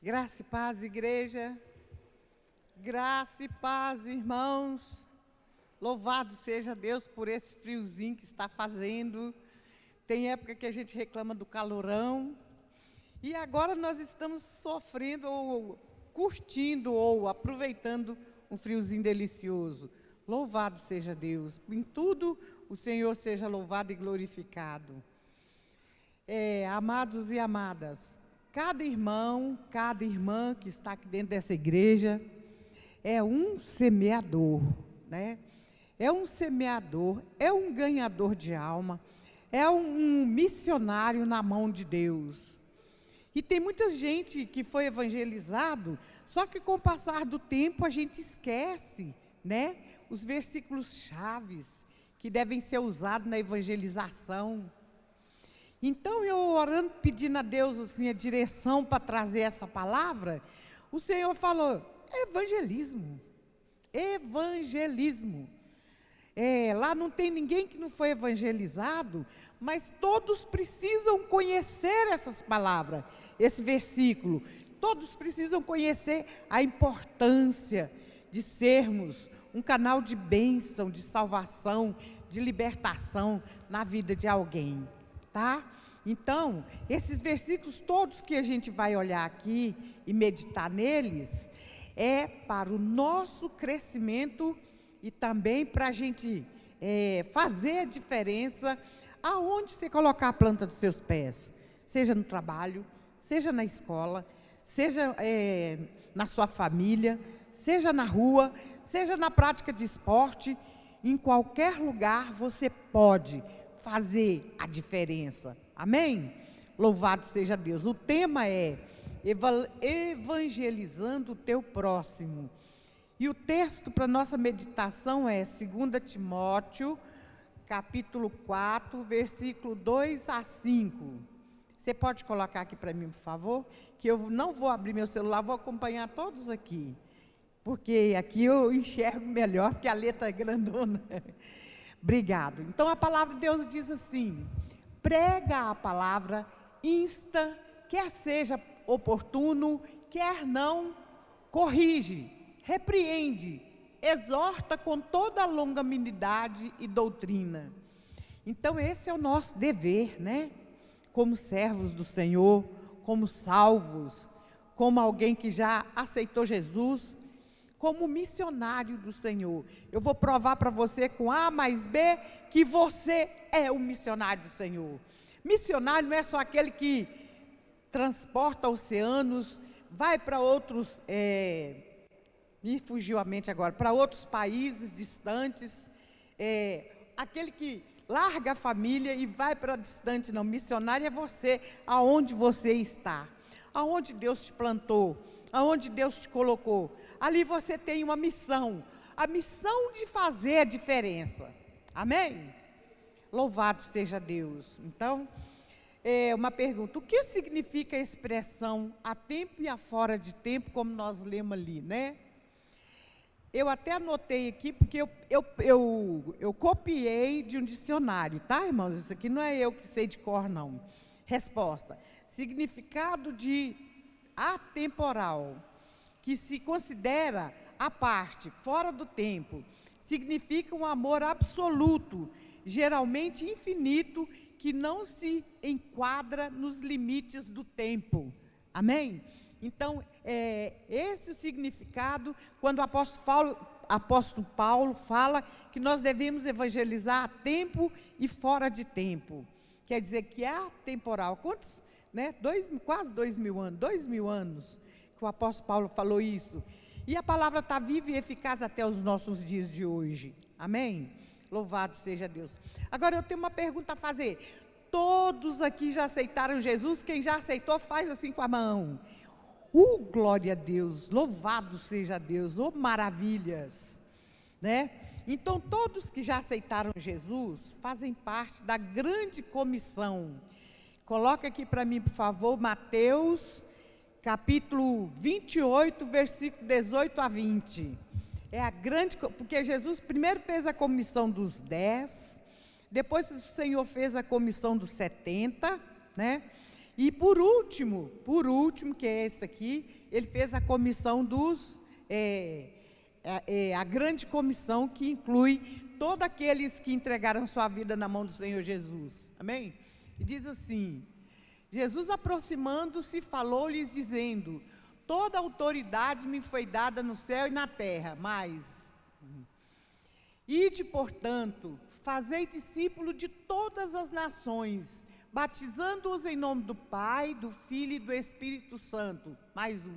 Graça e paz, igreja. Graça e paz, irmãos. Louvado seja Deus por esse friozinho que está fazendo. Tem época que a gente reclama do calorão. E agora nós estamos sofrendo ou curtindo ou aproveitando um friozinho delicioso. Louvado seja Deus. Em tudo o Senhor seja louvado e glorificado. Amados e amadas, cada irmão, cada irmã que está aqui dentro dessa igreja é um semeador, né? É um semeador, é um ganhador de alma, é um missionário na mão de Deus. E tem muita gente que foi evangelizado, só que com o passar do tempo a gente esquece, né? Os versículos chaves que devem ser usados na evangelização. Então, eu orando, pedindo a Deus assim, a direção para trazer essa palavra, o Senhor falou, evangelismo, evangelismo. Lá não tem ninguém que não foi evangelizado, mas todos precisam conhecer essas palavras, esse versículo. Todos precisam conhecer a importância de sermos um canal de bênção, de salvação, de libertação na vida de alguém. Tá? Então, esses versículos todos que a gente vai olhar aqui e meditar neles, é para o nosso crescimento e também para a gente fazer a diferença aonde você colocar a planta dos seus pés, seja no trabalho, seja na escola, seja na sua família, seja na rua, seja na prática de esporte, em qualquer lugar você pode fazer a diferença. Amém? Louvado seja Deus. O tema é evangelizando o teu próximo. E o texto para nossa meditação é 2 Timóteo, capítulo 4, versículo 2 a 5. Você pode colocar aqui para mim, por favor? Que eu não vou abrir meu celular, vou acompanhar todos aqui. Porque aqui eu enxergo melhor, porque a letra é grandona. Obrigado. Então a palavra de Deus diz assim: prega a palavra, insta, quer seja oportuno, quer não, corrige, repreende, exorta com toda a longanimidade e doutrina. Então esse é o nosso dever, né? Como servos do Senhor, como salvos, como alguém que já aceitou Jesus, como missionário do Senhor. Eu vou provar para você com A mais B que você é um missionário do Senhor. Missionário não é só aquele que transporta oceanos, vai para outros, me fugiu a mente agora, para outros países distantes, aquele que larga a família e vai para distante. Não, missionário é você, aonde você está, aonde Deus te plantou, aonde Deus te colocou. Ali você tem uma missão, a missão de fazer a diferença. Amém? Louvado seja Deus. Então, uma pergunta: o que significa a expressão a tempo e a fora de tempo, como nós lemos ali, né? Eu até anotei aqui, porque eu copiei de um dicionário, tá, irmãos? Isso aqui não é eu que sei de cor, não. Resposta: significado de atemporal, que se considera à parte, fora do tempo, significa um amor absoluto, geralmente infinito, que não se enquadra nos limites do tempo. Amém? Então, esse é o significado quando o apóstolo Paulo fala que nós devemos evangelizar a tempo e fora de tempo. Quer dizer que é atemporal. Quantos? Né? Quase 2000 anos, 2000 anos que o apóstolo Paulo falou isso. E a palavra está viva e eficaz até os nossos dias de hoje. Amém? Louvado seja Deus. Agora eu tenho uma pergunta a fazer. Todos aqui já aceitaram Jesus? Quem já aceitou, faz assim com a mão. Glória a Deus, louvado seja Deus, maravilhas, né? Então todos que já aceitaram Jesus fazem parte da grande comissão. Coloca aqui para mim, por favor, Mateus, capítulo 28, versículo 18 a 20. Porque Jesus primeiro fez a comissão dos 10, depois o Senhor fez a comissão dos 70, né? E por último, que é esse aqui, ele fez a comissão a grande comissão, que inclui todos aqueles que entregaram sua vida na mão do Senhor Jesus. Amém? E diz assim: Jesus, aproximando-se, falou-lhes dizendo: toda autoridade me foi dada no céu e na terra, mas ide, portanto, fazei discípulo de todas as nações, batizando-os em nome do Pai, do Filho e do Espírito Santo, mais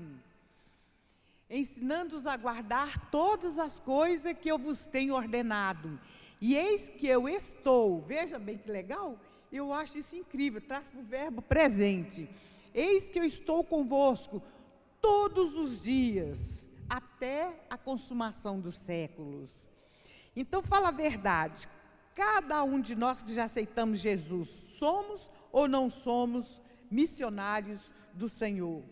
ensinando-os a guardar todas as coisas que eu vos tenho ordenado. E eis que eu estou, veja bem que legal, eu acho isso incrível, traz para o verbo presente. Eis que eu estou convosco todos os dias, até a consumação dos séculos. Então, fala a verdade, cada um de nós que já aceitamos Jesus, somos ou não somos missionários do Senhor?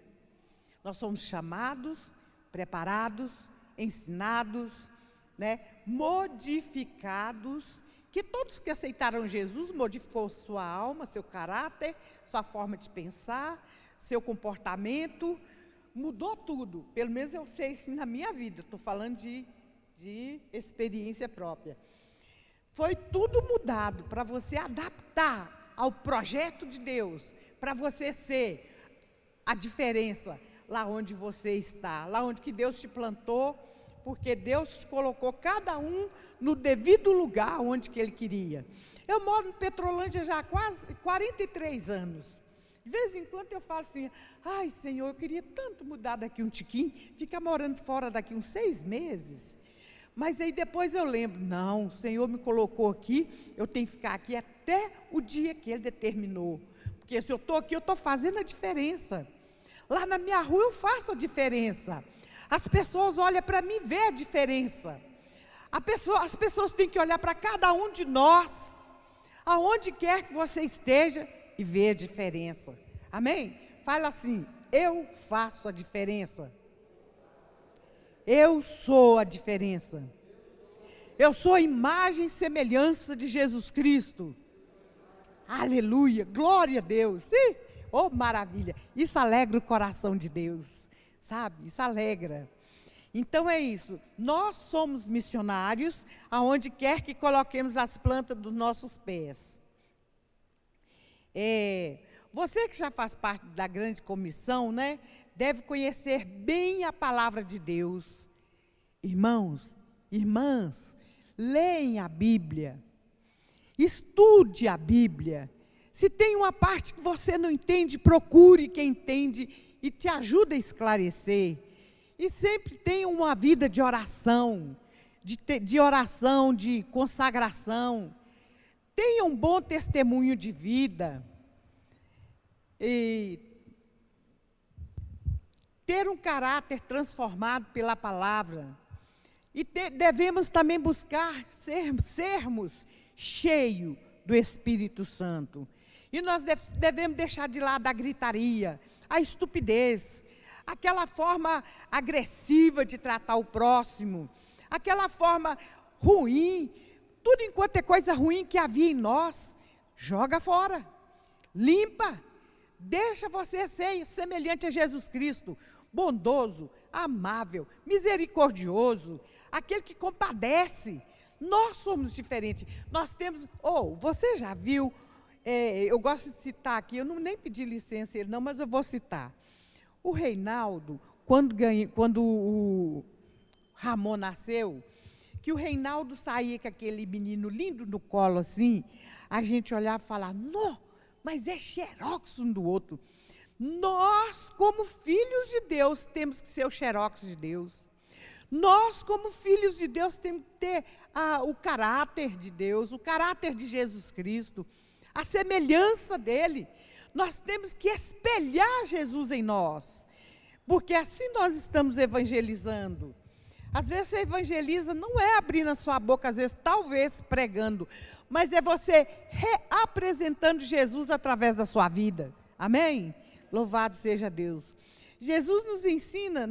Nós somos chamados, preparados, ensinados, modificados, que todos que aceitaram Jesus modificou sua alma, seu caráter, sua forma de pensar, seu comportamento, mudou tudo. Pelo menos eu sei isso na minha vida, estou falando de experiência própria. Foi tudo mudado para você adaptar ao projeto de Deus, para você ser a diferença lá onde você está, lá onde que Deus te plantou, porque Deus te colocou cada um no devido lugar onde que Ele queria. Eu moro em Petrolândia já há quase 43 anos. De vez em quando eu falo assim: ai, Senhor, eu queria tanto mudar daqui um tiquinho, ficar morando fora daqui uns 6 meses. Mas aí depois eu lembro: não, o Senhor me colocou aqui, eu tenho que ficar aqui até o dia que Ele determinou. Porque se eu estou aqui, eu estou fazendo a diferença. Lá na minha rua eu faço a diferença. As pessoas olham para mim e vêem a diferença. As pessoas têm que olhar para cada um de nós, aonde quer que você esteja, e ver a diferença. Amém? Fala assim: eu faço a diferença. Eu sou a diferença. Eu sou a imagem e semelhança de Jesus Cristo. Aleluia, glória a Deus. Sim. Oh, maravilha, isso alegra o coração de Deus, sabe? Isso alegra. Então é isso, nós somos missionários aonde quer que coloquemos as plantas dos nossos pés. Você que já faz parte da grande comissão, deve conhecer bem a palavra de Deus. Irmãos, irmãs, leem a Bíblia, estude a Bíblia. Se tem uma parte que você não entende, procure quem entende e te ajude a esclarecer. E sempre tenha uma vida de oração, de consagração. Tenha um bom testemunho de vida. E ter um caráter transformado pela palavra. E devemos também buscar sermos cheios do Espírito Santo. E nós devemos deixar de lado a gritaria, a estupidez, aquela forma agressiva de tratar o próximo, aquela forma ruim, tudo enquanto é coisa ruim que havia em nós, joga fora, limpa, deixa você ser semelhante a Jesus Cristo, bondoso, amável, misericordioso, aquele que compadece. Nós somos diferentes, nós temos, você já viu, eu gosto de citar aqui, eu nem pedi licença ele não, mas eu vou citar. O Reinaldo, quando o Ramon nasceu, que o Reinaldo saía com aquele menino lindo no colo assim, a gente olhava e falava: não, mas é xerox um do outro. Nós, como filhos de Deus, temos que ser o xerox de Deus. Nós, como filhos de Deus, temos que ter o caráter de Deus, o caráter de Jesus Cristo, a semelhança dele. Nós temos que espelhar Jesus em nós, porque assim nós estamos evangelizando. Às vezes você evangeliza, não é abrindo a sua boca, às vezes talvez pregando, mas é você reapresentando Jesus através da sua vida. Amém? Louvado seja Deus. Jesus nos ensina,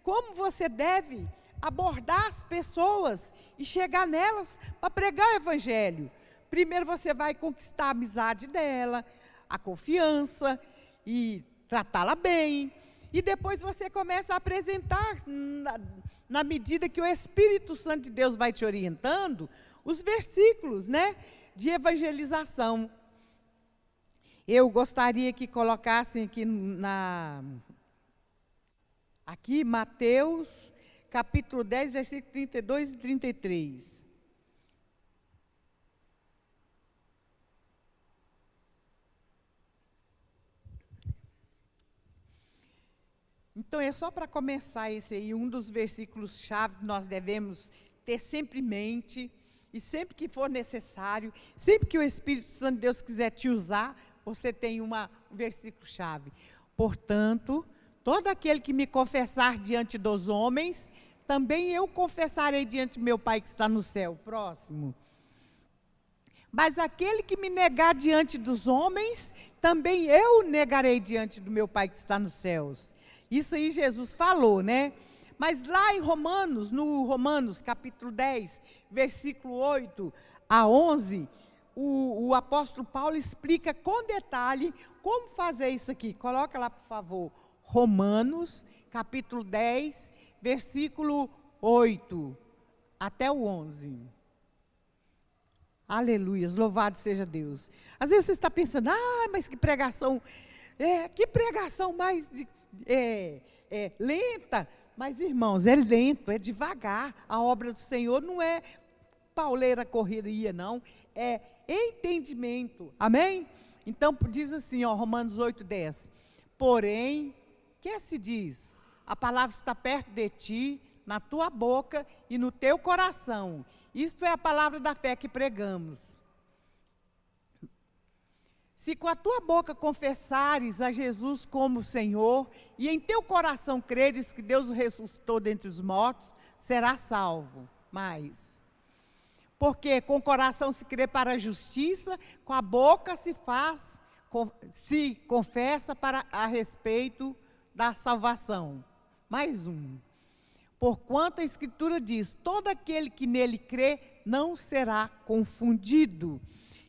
como você deve abordar as pessoas e chegar nelas para pregar o evangelho. Primeiro você vai conquistar a amizade dela, a confiança, e tratá-la bem. E depois você começa a apresentar, na medida que o Espírito Santo de Deus vai te orientando, os versículos, né, de evangelização. Eu gostaria que colocassem aqui Mateus, capítulo 10, versículo 32 e 33. Então, é só para começar esse aí, um dos versículos-chave que nós devemos ter sempre em mente, e sempre que for necessário, sempre que o Espírito Santo de Deus quiser te usar, você tem um versículo-chave. Portanto, todo aquele que me confessar diante dos homens, também eu confessarei diante do meu Pai que está no céu. Próximo. Mas aquele que me negar diante dos homens, também eu negarei diante do meu Pai que está nos céus. Isso aí Jesus falou, né? Mas lá em Romanos, no Romanos capítulo 10, versículo 8 a 11, o apóstolo Paulo explica com detalhe como fazer isso aqui. Coloca lá, por favor. Romanos capítulo 10, versículo 8 até o 11. Aleluias, louvado seja Deus. Às vezes você está pensando, mas que pregação mais lenta. Mas, irmãos, é lento, é devagar. A obra do Senhor não é pauleira correria, não. É entendimento. Amém? Então, diz assim, Romanos 8:10. Porém, que se diz? A palavra está perto de ti, na tua boca e no teu coração. Isto é a palavra da fé que pregamos. Se com a tua boca confessares a Jesus como Senhor, e em teu coração creres que Deus o ressuscitou dentre os mortos, serás salvo. Mas, porque com o coração se crê para a justiça, com a boca se confessa a respeito da salvação. Mais um. Porquanto a Escritura diz, todo aquele que nele crê não será confundido.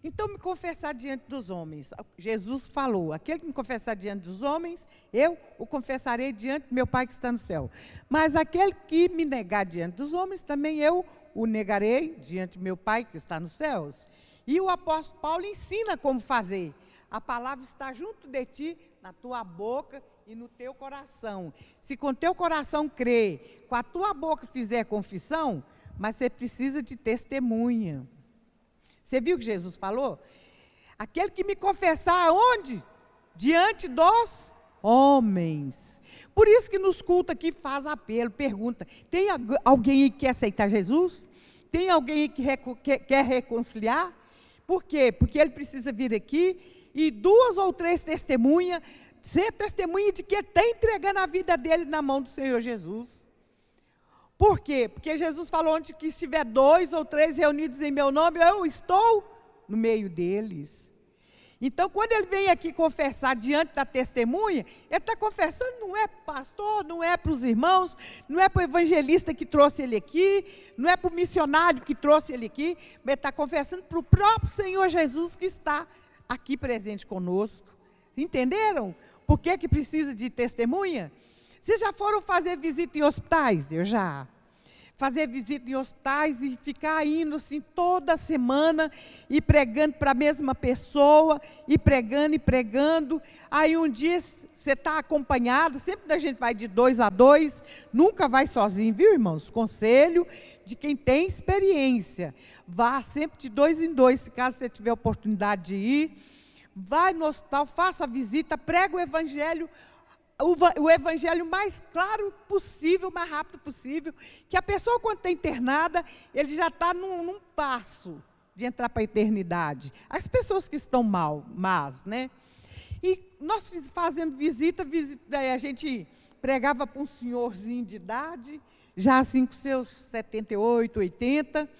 Então, me confessar diante dos homens. Jesus falou, aquele que me confessar diante dos homens, eu o confessarei diante do meu Pai que está no céu. Mas aquele que me negar diante dos homens, também eu o negarei diante do meu Pai que está nos céus. E o apóstolo Paulo ensina como fazer. A palavra está junto de ti, na tua boca e no teu coração. Se com teu coração crer, com a tua boca fizer confissão, mas você precisa de testemunha. Você viu o que Jesus falou? Aquele que me confessar aonde? Diante dos homens. Por isso que nos cultos aqui faz apelo, pergunta, tem alguém aí que quer aceitar Jesus? Tem alguém aí que quer reconciliar? Por quê? Porque ele precisa vir aqui e 2 ou 3 testemunhas, ser testemunha de que ele está entregando a vida dele na mão do Senhor Jesus. Por quê? Porque Jesus falou, onde que estiver 2 ou 3 reunidos em meu nome, eu estou no meio deles. Então, quando ele vem aqui confessar diante da testemunha, ele está confessando, não é para o pastor, não é para os irmãos, não é para o evangelista que trouxe ele aqui, não é para o missionário que trouxe ele aqui, mas ele está confessando para o próprio Senhor Jesus que está aqui presente conosco. Entenderam? Por que precisa de testemunha? Vocês já foram fazer visita em hospitais? Eu já. Fazer visita em hospitais e ficar indo assim toda semana e pregando para a mesma pessoa, e pregando. Aí um dia você está acompanhado, sempre a gente vai de 2 a 2, nunca vai sozinho, viu, irmãos? Conselho de quem tem experiência. Vá sempre de 2 em 2, se caso você tiver oportunidade de ir. Vai no hospital, faça a visita, prega o evangelho mais claro possível, mais rápido possível, que a pessoa quando está internada, ele já está num passo de entrar para a eternidade. As pessoas que estão más, né? E nós fazendo visita, a gente pregava para um senhorzinho de idade, já assim com seus 78, 80,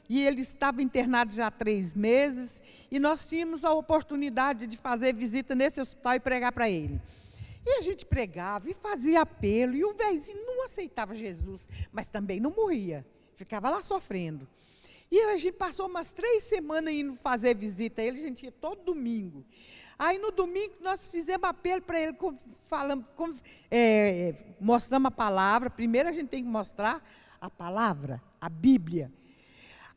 e ele estava internado já há 3 meses, e nós tínhamos a oportunidade de fazer visita nesse hospital e pregar para ele. E a gente pregava e fazia apelo, e o velhinho não aceitava Jesus, mas também não morria, ficava lá sofrendo. E a gente passou umas 3 semanas indo fazer visita a ele, a gente ia todo domingo. Aí no domingo nós fizemos apelo para ele, mostramos a palavra. Primeiro a gente tem que mostrar a palavra, a Bíblia.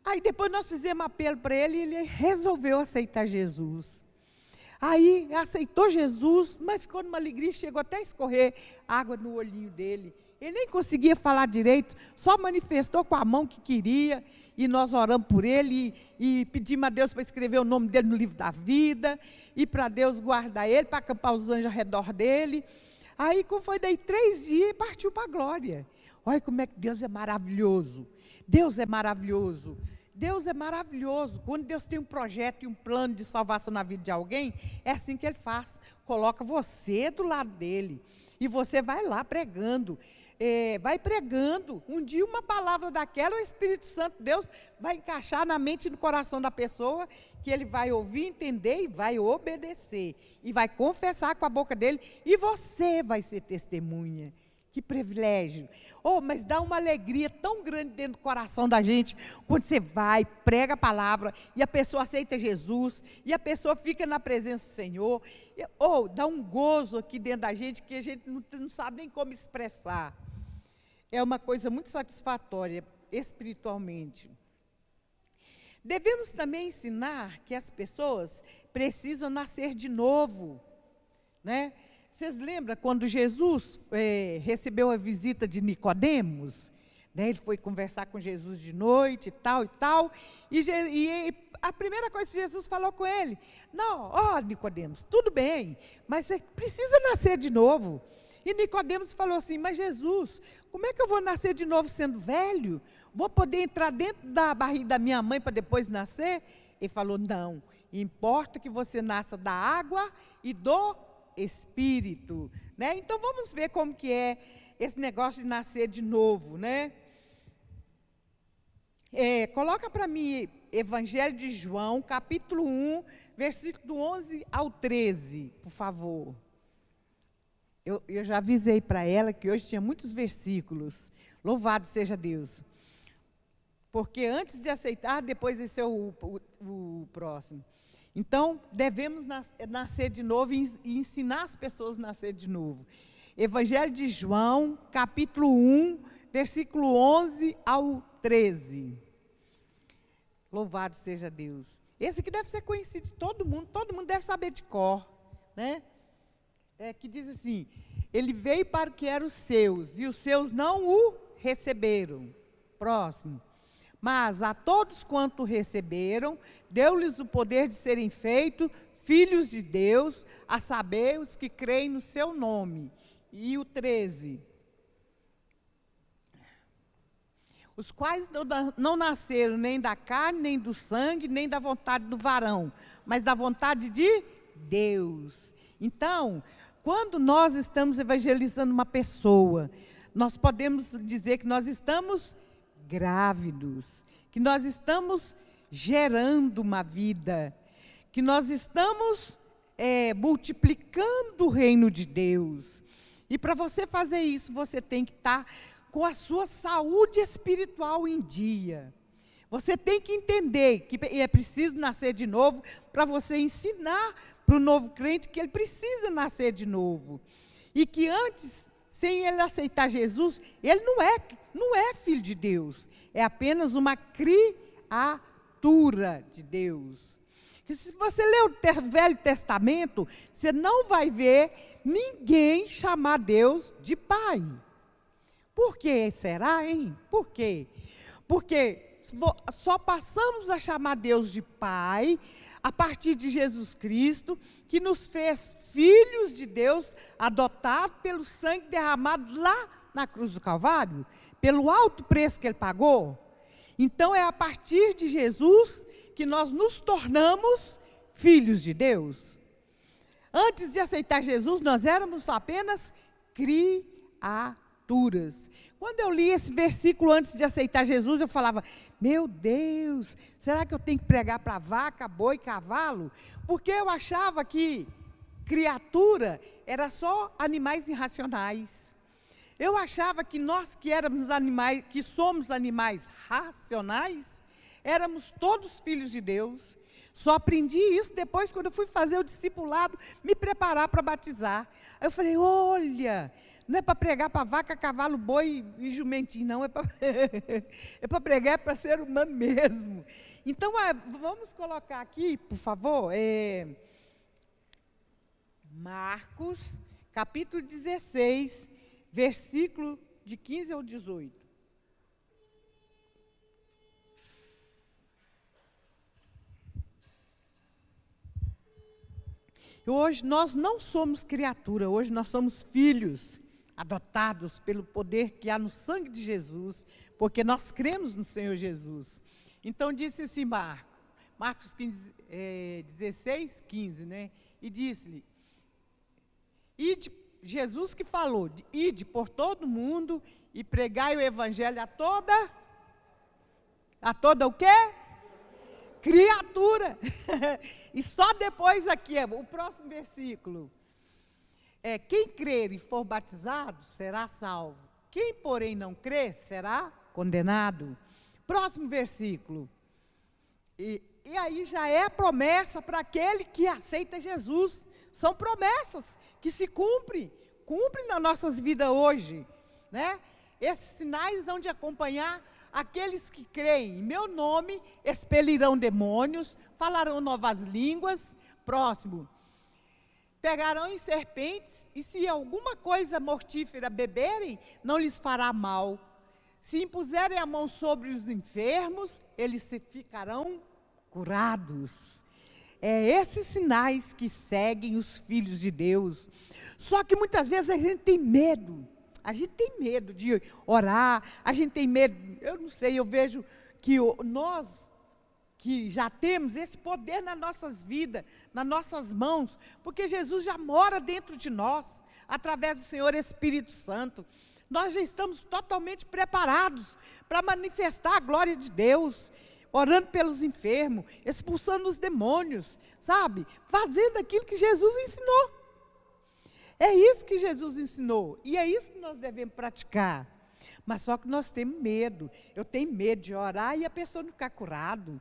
Aí depois nós fizemos apelo para ele e ele resolveu aceitar Jesus. Aí aceitou Jesus, mas ficou numa alegria, chegou até a escorrer água no olhinho dele. Ele nem conseguia falar direito, só manifestou com a mão que queria, e nós oramos por ele, e pedimos a Deus para escrever o nome dele no livro da vida, e para Deus guardar ele, para acampar os anjos ao redor dele. Aí, como foi daí 3 dias, partiu para a glória. Olha como é que Deus é maravilhoso. Deus é maravilhoso. Deus é maravilhoso. Quando Deus tem um projeto e um plano de salvação na vida de alguém, é assim que Ele faz. Coloca você do lado dele. E você vai lá pregando. Vai pregando. Um dia uma palavra daquela, o Espírito Santo, Deus, vai encaixar na mente e no coração da pessoa, que ele vai ouvir, entender e vai obedecer. E vai confessar com a boca dele. E você vai ser testemunha. Que privilégio. Oh, mas dá uma alegria tão grande dentro do coração da gente, quando você vai, prega a palavra, e a pessoa aceita Jesus, e a pessoa fica na presença do Senhor. Dá um gozo aqui dentro da gente, que a gente não sabe nem como expressar. É uma coisa muito satisfatória, espiritualmente. Devemos também ensinar que as pessoas precisam nascer de novo, né? Vocês lembram quando Jesus recebeu a visita de Nicodemos? Né, ele foi conversar com Jesus de noite e tal, e a primeira coisa que Jesus falou com ele, não, Nicodemos, tudo bem, mas você precisa nascer de novo. E Nicodemos falou assim, mas Jesus, como é que eu vou nascer de novo sendo velho? Vou poder entrar dentro da barriga da minha mãe para depois nascer? Ele falou, não, importa que você nasça da água e do Espírito, né? Então vamos ver como que é esse negócio de nascer de novo, né? Coloca para mim Evangelho de João, capítulo 1, versículo do 11 ao 13, por favor. Eu já avisei para ela que hoje tinha muitos versículos. Louvado seja Deus. Porque antes de aceitar, depois esse é o próximo. Então, devemos nascer de novo e ensinar as pessoas a nascer de novo. Evangelho de João, capítulo 1, versículo 11 ao 13. Louvado seja Deus. Esse aqui deve ser conhecido de todo mundo deve saber de cor, né? Que diz assim, ele veio para o que eram os seus, e os seus não o receberam. Próximo. Mas a todos quanto receberam, deu-lhes o poder de serem feitos filhos de Deus, a saber, os que creem no seu nome. E o 13. Os quais não nasceram nem da carne, nem do sangue, nem da vontade do varão, mas da vontade de Deus. Então, quando nós estamos evangelizando uma pessoa, nós podemos dizer que nós estamos grávidos, que nós estamos gerando uma vida, que nós estamos multiplicando o reino de Deus. E para você fazer isso, você tem que estar com a sua saúde espiritual em dia. Você tem que entender que é preciso nascer de novo para você ensinar para o novo crente que ele precisa nascer de novo. E que antes, sem ele aceitar Jesus, ele não é filho de Deus. É apenas uma criatura de Deus. E se você ler o Velho Testamento, você não vai ver ninguém chamar Deus de Pai. Por que será, hein? Por quê? Porque só passamos a chamar Deus de Pai a partir de Jesus Cristo, que nos fez filhos de Deus, adotados pelo sangue derramado lá na cruz do Calvário, pelo alto preço que Ele pagou. Então é a partir de Jesus que nós nos tornamos filhos de Deus. Antes de aceitar Jesus, nós éramos apenas criaturas. Quando eu li esse versículo antes de aceitar Jesus, eu falava, meu Deus, será que eu tenho que pregar para vaca, boi, cavalo? Porque eu achava que criatura era só animais irracionais. Eu achava que nós que éramos animais, que somos animais racionais, éramos todos filhos de Deus. Só aprendi isso depois, quando eu fui fazer o discipulado, me preparar para batizar. Aí eu falei, olha, não é para pregar para vaca, cavalo, boi e jumentinho, não. É para é para pregar, é para ser humano mesmo. Então, vamos colocar aqui, por favor, Marcos, capítulo 16, versículo de 15 ao 18. Hoje nós não somos criatura, hoje nós somos filhos, adotados pelo poder que há no sangue de Jesus, porque nós cremos no Senhor Jesus. Então disse assim Marcos 15, 16, 15, né? E disse-lhe, Jesus que falou, ide por todo mundo e pregai o evangelho a toda o quê? Criatura. E só depois aqui, o próximo versículo. Quem crer e for batizado será salvo. Quem, porém, não crer será condenado. Próximo versículo. E aí já é promessa para aquele que aceita Jesus. São promessas que se cumprem nas nossas vidas hoje, né? Esses sinais hão de acompanhar aqueles que creem em meu nome, expelirão demônios, falarão novas línguas. Próximo. Pegarão em serpentes, e se alguma coisa mortífera beberem, não lhes fará mal. Se impuserem a mão sobre os enfermos, eles ficarão curados. Esses sinais que seguem os filhos de Deus. Só que muitas vezes a gente tem medo. A gente tem medo de orar, a gente tem medo, eu não sei, eu vejo que nós que já temos esse poder nas nossas vidas, nas nossas mãos, porque Jesus já mora dentro de nós, através do Senhor Espírito Santo. Nós já estamos totalmente preparados para manifestar a glória de Deus, orando pelos enfermos, expulsando os demônios, sabe? Fazendo aquilo que Jesus ensinou. É isso que Jesus ensinou, e é isso que nós devemos praticar. Mas só que nós temos medo. Eu tenho medo de orar e a pessoa não ficar curado.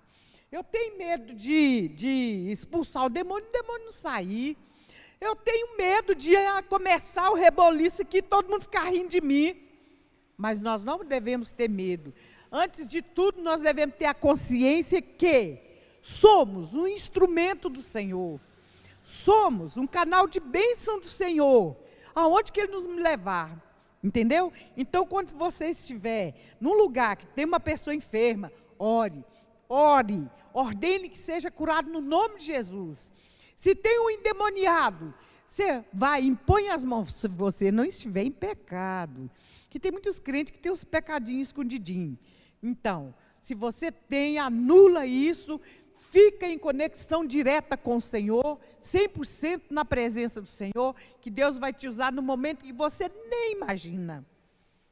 Eu tenho medo de expulsar o demônio não sair. Eu tenho medo de começar o reboliço aqui e todo mundo ficar rindo de mim. Mas nós não devemos ter medo. Antes de tudo, nós devemos ter a consciência que somos um instrumento do Senhor. Somos um canal de bênção do Senhor, aonde que Ele nos levar, entendeu? Então, quando você estiver num lugar que tem uma pessoa enferma, ore, ordene que seja curado no nome de Jesus. Se tem um endemoniado, você vai, impõe as mãos, se você não estiver em pecado, que tem muitos crentes que tem os pecadinhos escondidinhos. Então, se você tem, anula isso, fica em conexão direta com o Senhor, 100% na presença do Senhor, que Deus vai te usar no momento que você nem imagina,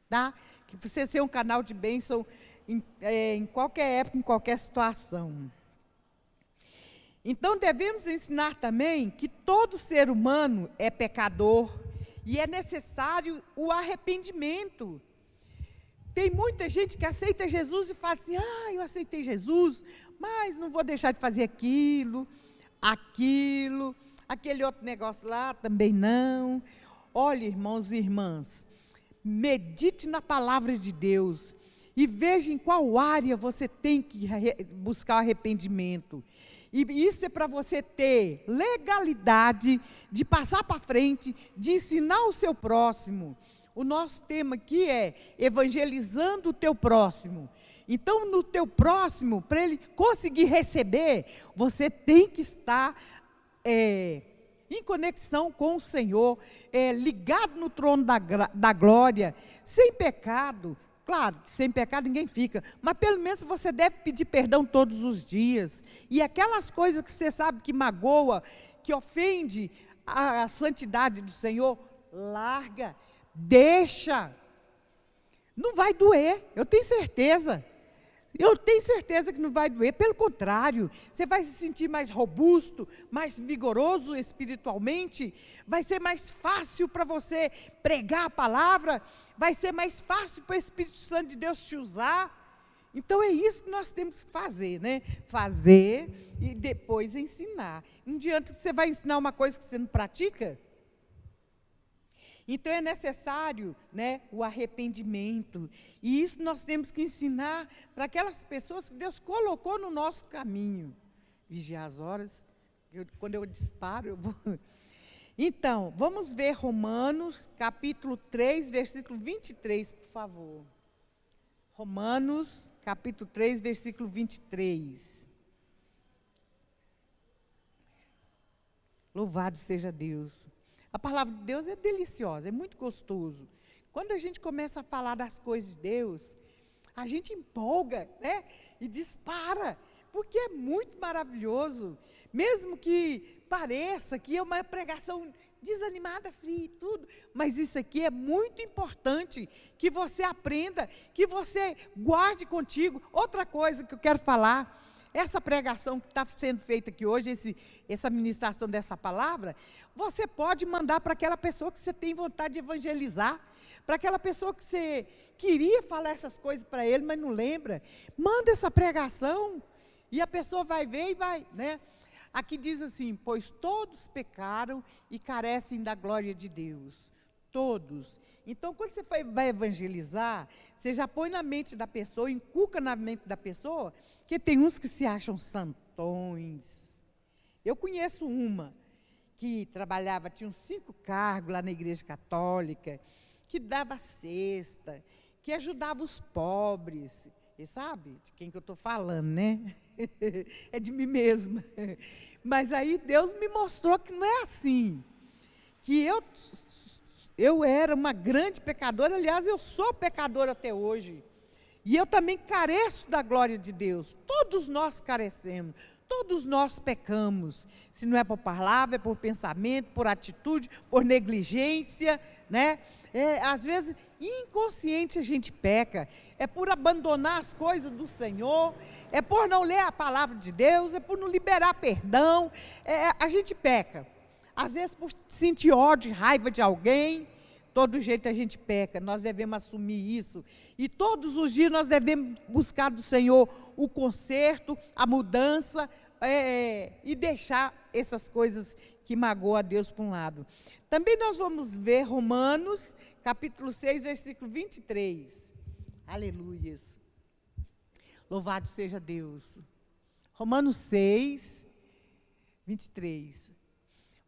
tá? Que você seja um canal de bênção em qualquer época, em qualquer situação. Então, devemos ensinar também que todo ser humano é pecador e é necessário o arrependimento. Tem muita gente que aceita Jesus e fala assim, eu aceitei Jesus, mas não vou deixar de fazer aquele outro negócio lá também não. Olha, irmãos e irmãs, medite na palavra de Deus e veja em qual área você tem que buscar arrependimento. E isso é para você ter legalidade de passar para frente, de ensinar o seu próximo. O nosso tema aqui é evangelizando o teu próximo. Então, no teu próximo, para ele conseguir receber, você tem que estar em conexão com o Senhor, ligado no trono da glória, sem pecado. Claro, sem pecado ninguém fica, mas pelo menos você deve pedir perdão todos os dias. E aquelas coisas que você sabe que magoa, que ofende a santidade do Senhor, larga, deixa. Não vai doer, eu tenho certeza. Eu tenho certeza que não vai doer, pelo contrário, você vai se sentir mais robusto, mais vigoroso espiritualmente, vai ser mais fácil para você pregar a palavra, vai ser mais fácil para o Espírito Santo de Deus te usar, Então é isso que nós temos que fazer, né? Fazer e depois ensinar. Não adianta que você vai ensinar uma coisa que você não pratica. Então é necessário, né, o arrependimento. E isso nós temos que ensinar para aquelas pessoas que Deus colocou no nosso caminho. Vigiar as horas. Quando eu disparo, eu vou. Então, vamos ver Romanos, capítulo 3, versículo 23, por favor. Romanos, capítulo 3, versículo 23. Louvado seja Deus. A palavra de Deus é deliciosa, é muito gostoso. Quando a gente começa a falar das coisas de Deus, a gente empolga, né? E dispara, porque é muito maravilhoso. Mesmo que pareça que é uma pregação desanimada, fria e tudo, mas isso aqui é muito importante, que você aprenda, que você guarde contigo. Outra coisa que eu quero falar, essa pregação que está sendo feita aqui hoje, essa ministração dessa palavra, você pode mandar para aquela pessoa que você tem vontade de evangelizar, para aquela pessoa que você queria falar essas coisas para ele, mas não lembra. Manda essa pregação e a pessoa vai ver e vai, né? Aqui diz assim, pois todos pecaram e carecem da glória de Deus. Todos. Então, quando você vai evangelizar, você já põe na mente da pessoa, inculca na mente da pessoa, que tem uns que se acham santões. Eu conheço uma que trabalhava, tinha uns 5 cargos lá na igreja católica, que dava cesta, que ajudava os pobres. E sabe de quem que eu estou falando, né? É de mim mesma. Mas aí Deus me mostrou que não é assim. Que eu era uma grande pecadora, aliás, eu sou pecadora até hoje. E eu também careço da glória de Deus. Todos nós carecemos, todos nós pecamos. Se não é por palavra, é por pensamento, por atitude, por negligência, né? Às vezes, inconsciente a gente peca. É por abandonar as coisas do Senhor, é por não ler a palavra de Deus, é por não liberar perdão. A gente peca. Às vezes, por sentir ódio, raiva de alguém. Todo jeito a gente peca, nós devemos assumir isso. E todos os dias nós devemos buscar do Senhor o conserto, a mudança, e deixar essas coisas que magoam a Deus por um lado. Também nós vamos ver Romanos, capítulo 6, versículo 23. Aleluias. Louvado seja Deus. Romanos 6, 23.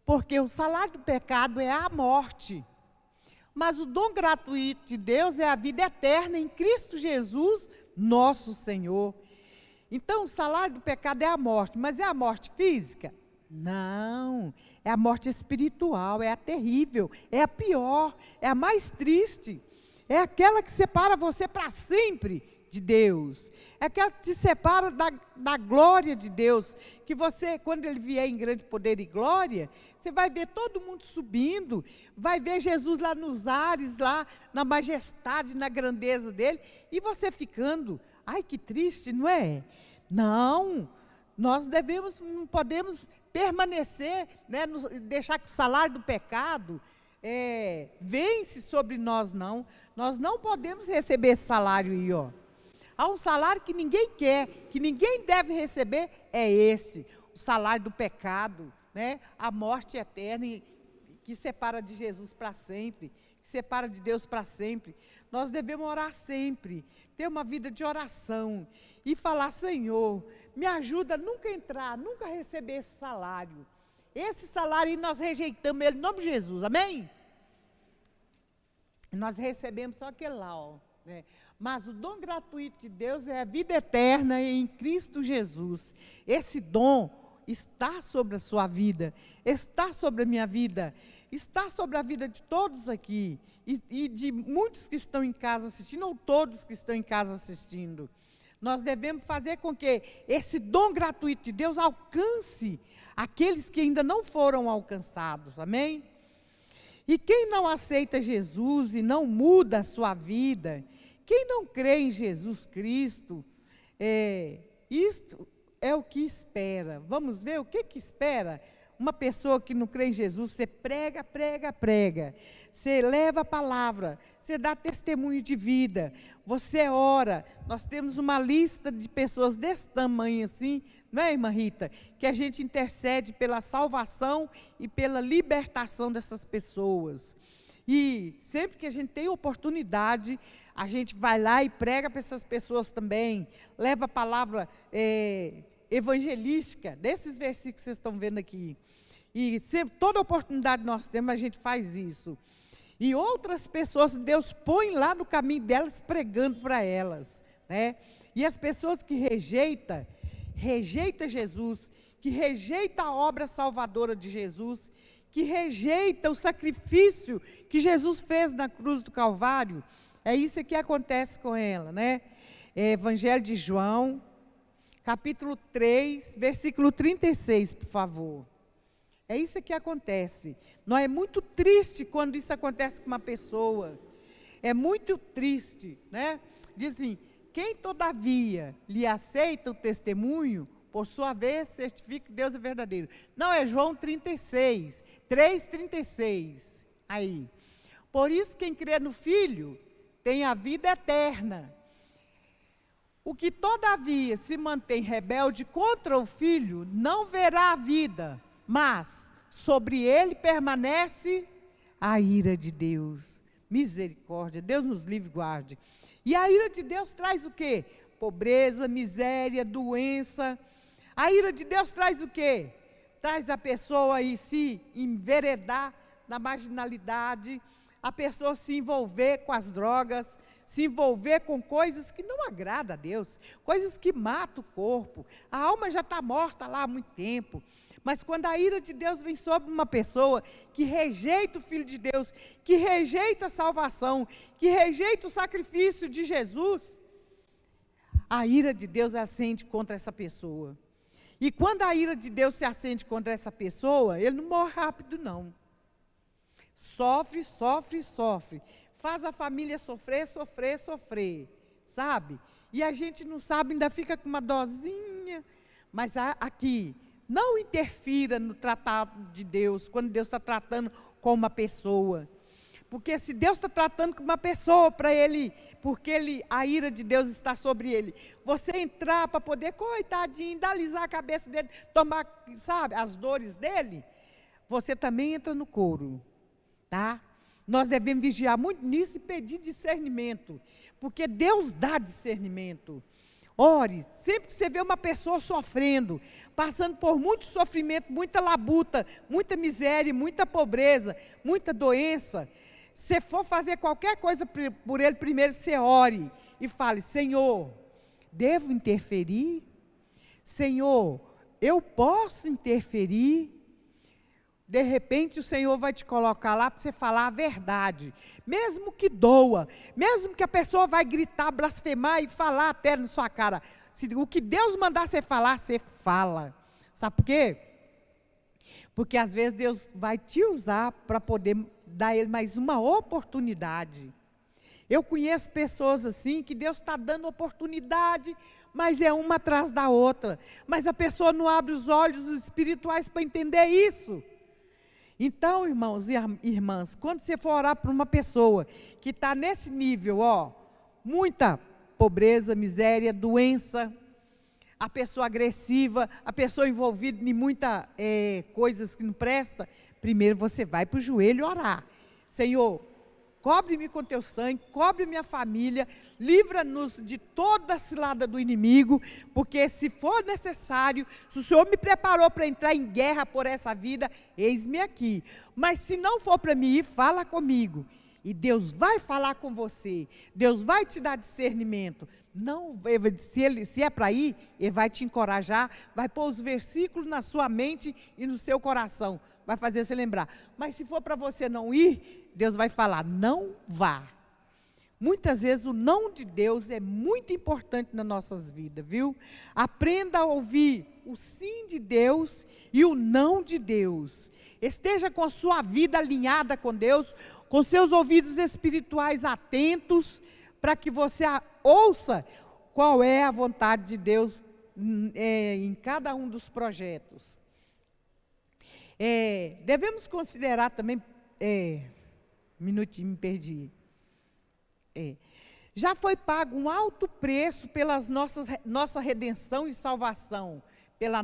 Porque o salário do pecado é a morte, mas o dom gratuito de Deus é a vida eterna em Cristo Jesus, nosso Senhor. Então, o salário do pecado é a morte, mas é a morte física? Não, é a morte espiritual, é a terrível, é a pior, é a mais triste. É aquela que separa você para sempre de Deus. É aquela que te separa da glória de Deus. Que você, quando Ele vier em grande poder e glória, você vai ver todo mundo subindo, vai ver Jesus lá nos ares, lá na majestade, na grandeza dEle, e você ficando, ai que triste, não é? Não, nós não podemos permanecer, né, deixar que o salário do pecado vence sobre nós, não. Nós não podemos receber esse salário aí, ó. Há um salário que ninguém quer, que ninguém deve receber, é esse, o salário do pecado, né? A morte eterna que separa de Jesus para sempre, que separa de Deus para sempre. Nós devemos orar sempre, ter uma vida de oração e falar, Senhor, me ajuda a nunca entrar, nunca receber esse salário. Esse salário aí nós rejeitamos ele em nome de Jesus, amém? Nós recebemos só aquele lá, ó, né? Mas o dom gratuito de Deus é a vida eterna em Cristo Jesus. Esse dom está sobre a sua vida, está sobre a minha vida, está sobre a vida de todos aqui, e de muitos que estão em casa assistindo, ou todos que estão em casa assistindo. Nós devemos fazer com que esse dom gratuito de Deus alcance aqueles que ainda não foram alcançados, amém? E quem não aceita Jesus e não muda a sua vida, quem não crê em Jesus Cristo, isto é o que espera. Vamos ver o que espera? uma pessoa que não crê em Jesus, você prega, prega, prega. Você leva a palavra, você dá testemunho de vida, você ora. Nós temos uma lista de pessoas desse tamanho assim, não é, irmã Rita? Que a gente intercede pela salvação e pela libertação dessas pessoas. E sempre que a gente tem oportunidade, a gente vai lá e prega para essas pessoas também, leva a palavra evangelística, desses versículos que vocês estão vendo aqui. E sempre, toda oportunidade que nós temos, a gente faz isso. E outras pessoas, Deus põe lá no caminho delas, pregando para elas, né? E as pessoas que rejeita Jesus, que rejeita a obra salvadora de Jesus, que rejeita o sacrifício que Jesus fez na cruz do Calvário, é isso que acontece com ela, né? Evangelho de João, capítulo 3, versículo 36, por favor. É isso que acontece. Não é muito triste quando isso acontece com uma pessoa. É muito triste, né? Diz assim, quem todavia lhe aceita o testemunho, por sua vez certifica que Deus é verdadeiro. Não, é João 36, 3,36. Aí. Por isso quem crê no Filho tem a vida eterna. O que todavia se mantém rebelde contra o Filho, não verá a vida, mas sobre ele permanece a ira de Deus. Misericórdia, Deus nos livre e guarde. E a ira de Deus traz o quê? Pobreza, miséria, doença. A ira de Deus traz o quê? Traz a pessoa a se enveredar na marginalidade, a pessoa se envolver com as drogas, se envolver com coisas que não agradam a Deus, coisas que matam o corpo. A alma já está morta lá há muito tempo. Mas quando a ira de Deus vem sobre uma pessoa que rejeita o Filho de Deus, que rejeita a salvação, que rejeita o sacrifício de Jesus, a ira de Deus acende contra essa pessoa. E quando a ira de Deus se acende contra essa pessoa, ele não morre rápido, não. Sofre, sofre, sofre. Faz a família sofrer, sofrer, sofrer, sabe? E a gente não sabe, ainda fica com uma dosinha. Mas aqui, não interfira no tratado de Deus, quando Deus está tratando com uma pessoa. Porque se Deus está tratando com uma pessoa para ele, porque a ira de Deus está sobre ele, você entrar para poder, coitadinho, indalizar a cabeça dele, tomar, sabe, as dores dele, você também entra no couro, tá? Nós devemos vigiar muito nisso e pedir discernimento, porque Deus dá discernimento. Ore, sempre que você vê uma pessoa sofrendo, passando por muito sofrimento, muita labuta, muita miséria, muita pobreza, muita doença, se for fazer qualquer coisa por ele, primeiro você ore e fale, Senhor, devo interferir? Senhor, eu posso interferir? De repente o Senhor vai te colocar lá para você falar a verdade, mesmo que doa, mesmo que a pessoa vai gritar, blasfemar e falar até na sua cara. O que Deus mandar você falar, você fala. Sabe por quê? Porque às vezes Deus vai te usar para poder dar a ele mais uma oportunidade. Eu conheço pessoas assim, que Deus está dando oportunidade, mas é uma atrás da outra. Mas a pessoa não abre os olhos espirituais para entender isso. Então, irmãos e irmãs, quando você for orar para uma pessoa que está nesse nível, muita pobreza, miséria, doença, a pessoa agressiva, a pessoa envolvida em muitas coisas que não presta, primeiro você vai para o joelho orar. Senhor, cobre-me com teu sangue, cobre minha família, livra-nos de toda a cilada do inimigo, porque se for necessário, se o Senhor me preparou para entrar em guerra por essa vida, eis-me aqui. Mas se não for para mim ir, fala comigo. E Deus vai falar com você, Deus vai te dar discernimento. Não, se é para ir, Ele vai te encorajar, vai pôr os versículos na sua mente e no seu coração, vai fazer você lembrar. Mas se for para você não ir, Deus vai falar, não vá. Muitas vezes o não de Deus é muito importante nas nossas vidas, viu? Aprenda a ouvir o sim de Deus e o não de Deus. Esteja com a sua vida alinhada com Deus, com seus ouvidos espirituais atentos, para que você ouça qual é a vontade de Deus em cada um dos projetos. Devemos considerar também, minutinho, me perdi. Já foi pago um alto preço pela nossa redenção e salvação, pela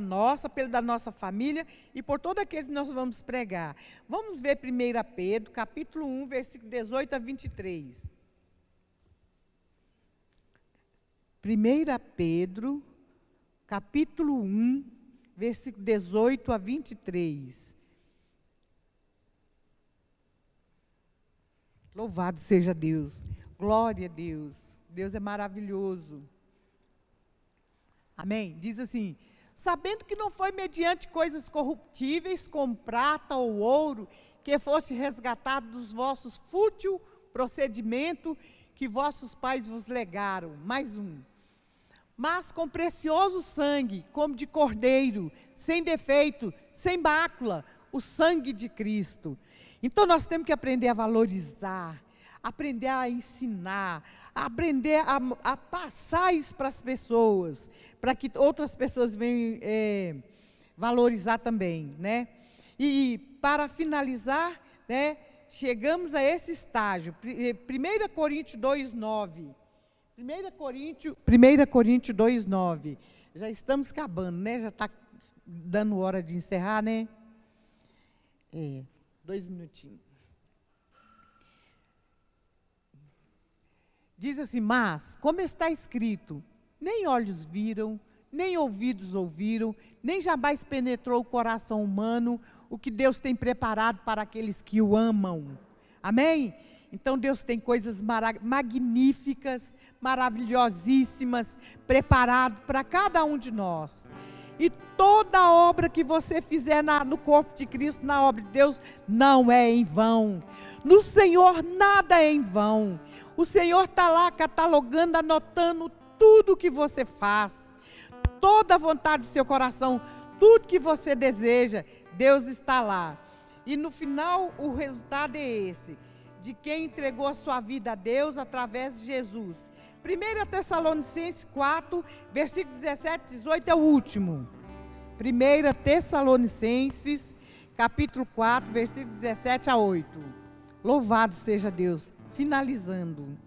da nossa família e por todos aqueles que nós vamos pregar. Vamos ver 1 Pedro, capítulo 1, versículo 18 a 23. 1 Pedro, capítulo 1, versículo 18 a 23. Louvado seja Deus. Glória a Deus. Deus é maravilhoso. Amém? Diz assim: sabendo que não foi mediante coisas corruptíveis, como prata ou ouro, que fosse resgatado dos vossos fútil procedimento que vossos pais vos legaram. Mais um. Mas com precioso sangue, como de cordeiro, sem defeito, sem mácula, o sangue de Cristo. Então nós temos que aprender a valorizar, aprender a ensinar, aprender a passar isso para as pessoas, para que outras pessoas venham valorizar também, né? E para finalizar, né, chegamos a esse estágio, 1 Coríntios 2,9. 1 Coríntios 2,9. Já estamos acabando, né? Já está dando hora de encerrar, né? 2 minutinhos. Diz assim: mas, como está escrito, nem olhos viram, nem ouvidos ouviram, nem jamais penetrou o coração humano o que Deus tem preparado para aqueles que o amam. Amém? Então Deus tem coisas magníficas, maravilhosíssimas, preparado para cada um de nós. E toda obra que você fizer no corpo de Cristo, na obra de Deus, não é em vão. No Senhor nada é em vão. O Senhor está lá catalogando, anotando tudo que você faz, toda a vontade do seu coração, tudo que você deseja, Deus está lá. E no final o resultado é esse, de quem entregou a sua vida a Deus através de Jesus. 1 Tessalonicenses 4, versículo 17 e 18 é o último. 1 Tessalonicenses, capítulo 4, versículo 17 a 8. Louvado seja Deus. Finalizando.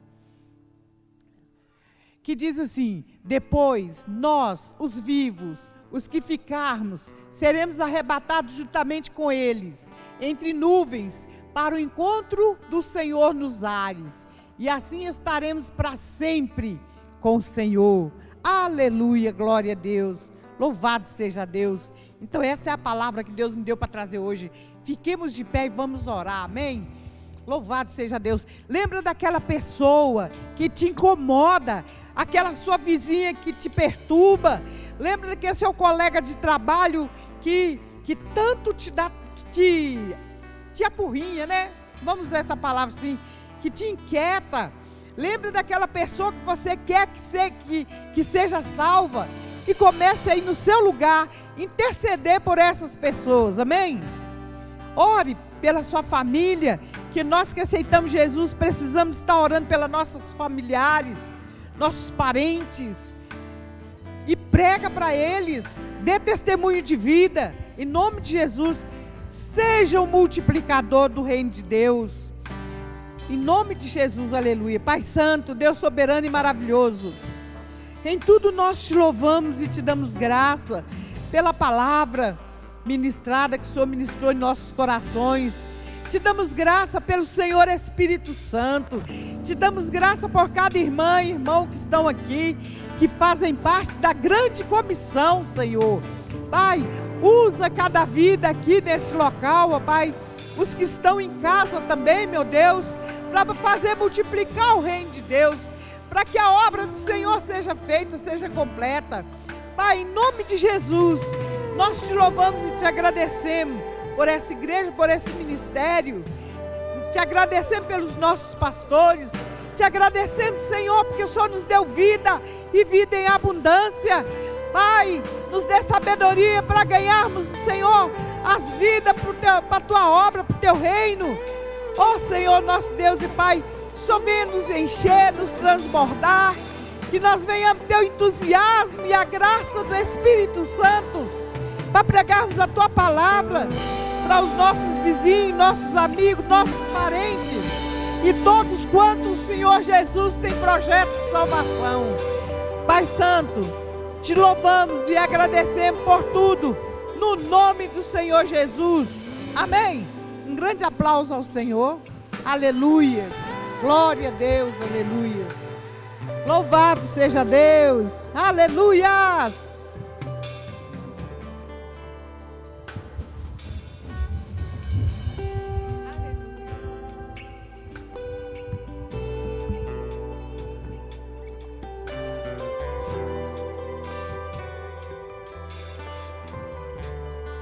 Que diz assim: depois nós, os vivos, os que ficarmos, seremos arrebatados juntamente com eles, entre nuvens, para o encontro do Senhor nos ares, e assim estaremos para sempre com o Senhor. Aleluia, glória a Deus, louvado seja Deus. Então essa é a palavra que Deus me deu para trazer hoje. Fiquemos de pé e vamos orar, amém? Louvado seja Deus. Lembra daquela pessoa que te incomoda, aquela sua vizinha que te perturba, lembra daquele seu colega de trabalho que tanto te dá, te apurrinha, né? Vamos usar essa palavra assim, que te inquieta. Lembra daquela pessoa que você quer que seja salva, que comece aí no seu lugar, interceder por essas pessoas, amém? Ore pela sua família, que nós que aceitamos Jesus, precisamos estar orando pelos nossos familiares, nossos parentes, e prega para eles, dê testemunho de vida, em nome de Jesus. Seja um multiplicador do reino de Deus, em nome de Jesus, aleluia. Pai Santo, Deus soberano e maravilhoso, em tudo nós te louvamos e te damos graça pela palavra ministrada que o Senhor ministrou em nossos corações. Te damos graça pelo Senhor Espírito Santo, te damos graça por cada irmã e irmão que estão aqui, que fazem parte da grande comissão, Senhor. Pai, usa cada vida aqui neste local, ó Pai, os que estão em casa também, meu Deus, para fazer multiplicar o reino de Deus, para que a obra do Senhor seja feita, seja completa. Pai, em nome de Jesus, nós te louvamos e te agradecemos por essa igreja, por esse ministério. Te agradecemos pelos nossos pastores. Te agradecemos, Senhor, porque o Senhor nos deu vida e vida em abundância. Pai, nos dê sabedoria para ganharmos, Senhor, as vidas para a tua obra, para o teu reino. Ó Senhor, nosso Deus e Pai, o Senhor venha nos encher, nos transbordar, que nós venhamos ter o entusiasmo e a graça do Espírito Santo para pregarmos a tua palavra, para os nossos vizinhos, nossos amigos, nossos parentes e todos quantos o Senhor Jesus tem projeto de salvação. Pai Santo, te louvamos e agradecemos por tudo, no nome do Senhor Jesus. Amém. Um grande aplauso ao Senhor. Aleluia. Glória a Deus, aleluia. Louvado seja Deus. Aleluias.